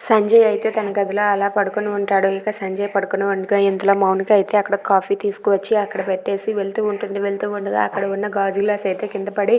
సంజయ్ అయితే తన గదిలో అలా పడుకొని ఉంటాడు. ఇక సంజయ్ పడుకొని ఉండగా ఇంతలో మౌనిక అయితే అక్కడ కాఫీ తీసుకువచ్చి అక్కడ పెట్టేసి వెళ్తూ ఉంటుంది. వెళ్తూ ఉండగా అక్కడ ఉన్న గాజు గ్లాస్ అయితే కింద పడి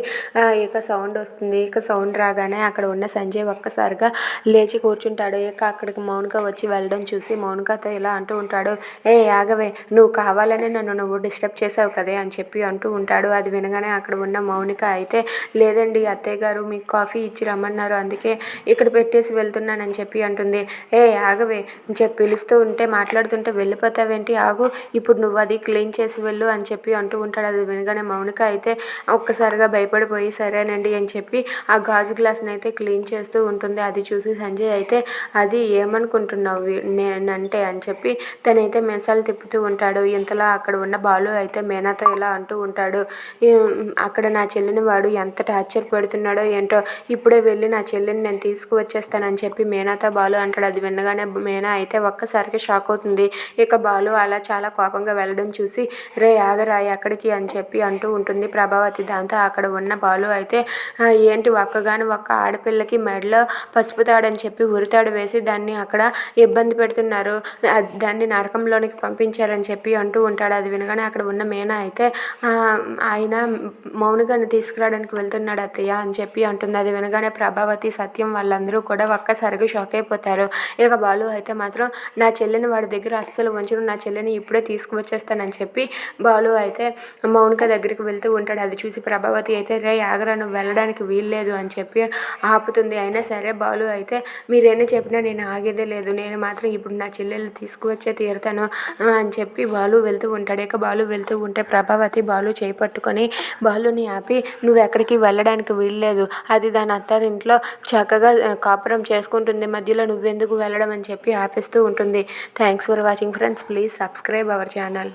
ఇక సౌండ్ వస్తుంది. ఇక సౌండ్ రాగానే అక్కడ ఉన్న సంజయ్ ఒక్కసారిగా లేచి కూర్చుంటాడు. ఇక అక్కడికి మౌనిక వచ్చి వెళ్ళడం చూసి మౌనికతో ఇలా అంటూ ఉంటాడు, ఏ ఆగవే, నువ్వు కావాలని నువ్వు డిస్టర్బ్ చేసావు కదే అని చెప్పి అంటూ ఉంటాడు. అది వినగానే అక్కడ ఉన్న మౌనిక అయితే, లేదండి అత్తయ్య గారు మీకు కాఫీ ఇచ్చి రమ్మన్నారు, అందుకే ఇక్కడ పెట్టేసి వెళ్తున్నానని చెప్పి అంటుంది. ఏ ఆగవే అని చెప్పి పిలుస్తూ ఉంటే మాట్లాడుతుంటే వెళ్ళిపోతావేంటి, ఆగు, ఇప్పుడు నువ్వు అది క్లీన్ చేసి వెళ్ళు అని చెప్పి అంటూ ఉంటాడు. అది వినగానే మౌనిక అయితే ఒక్కసారిగా భయపడిపోయి సరేనండి అని చెప్పి ఆ గాజు గ్లాస్ని అయితే క్లీన్ చేస్తూ ఉంటుంది. అది చూసి సంజయ్ అయితే, అది ఏమనుకుంటున్నావు నేనంటే అని చెప్పి తనైతే మెసాలు తిప్పుతూ ఉంటాడు. ఇంతలో అక్కడ ఉన్న బాలు అయితే మేనాతో ఇలా అంటూ ఉంటాడు, అక్కడ నా చెల్లిని వాడు ఎంత టార్చర్ పెడుతున్నాడో ఏంటో, ఇప్పుడే వెళ్ళి నా చెల్లిని నేను తీసుకువచ్చేస్తానని చెప్పి మేనాతో బాలు అంటాడు. అది వినగానే మేనా అయితే ఒక్కసారికి షాక్ అవుతుంది. ఇక బాలు అలా చాలా కోపంగా వెళ్ళడం చూసి, రే ఆగరా ఎక్కడికి అని చెప్పి అంటూ ఉంటుంది ప్రభావతి. దాంతో అక్కడ ఉన్న బాలు అయితే, ఏంటి ఒక్కగాని ఒక్క ఆడపిల్లకి మెడలో పసుపు తాడని చెప్పి ఉరితాడు వేసి దాన్ని అక్కడ ఇబ్బంది పెడుతున్నారు, దాన్ని నరకంలోనికి పంపించారని చెప్పి అంటూ ఉంటాడు. అది వినగానే అక్కడ ఉన్న మేనా అయితే, ఆయన మౌనికను తీసుకురావడానికి వెళ్తున్నాడు అత్తయ్య అని చెప్పి అంటుంది. అది వినగానే ప్రభావతి, సత్యం వాళ్ళందరూ కూడా ఒక్కసారిగా షాక్ అయిపోతారు. ఇక బాలు అయితే మాత్రం నా చెల్లిని వాడి దగ్గర అస్సలు ఉంచను, నా చెల్లిని ఇప్పుడే తీసుకువచ్చేస్తానని చెప్పి బాలు అయితే మౌనిక దగ్గరికి వెళ్తూ ఉంటాడు. అది చూసి ప్రభావతి అయితే, రే ఆగరా, నువ్వు వెళ్ళడానికి వీల్లేదు అని చెప్పి ఆపుతుంది. అయినా సరే బాలు అయితే, మీరేమి చెప్పినా నేను ఆగేదే లేదు, నేను మాత్రం ఇప్పుడు నా చెల్లెలు తీసుకువచ్చే తీరుతాను అని చెప్పి బాలు వెళ్తూ ఉంటాడు. ఇక బాలు వెళ్తూ ఉంటే ప్రభావతి బాలు చేపట్టుకొని బాలుని ఆపి, నువ్వు ఎక్కడికి వెళ్ళడానికి వీల్లేదు, అది దాని అత్తారింట్లో చక్కగా కాపురం చేసుకుంటుంది, మధ్యలో నువ్వెందుకు వెళ్ళడం అని చెప్పి ఆపిస్తూ ఉంటుంది. Thanks for watching friends, please subscribe our channel.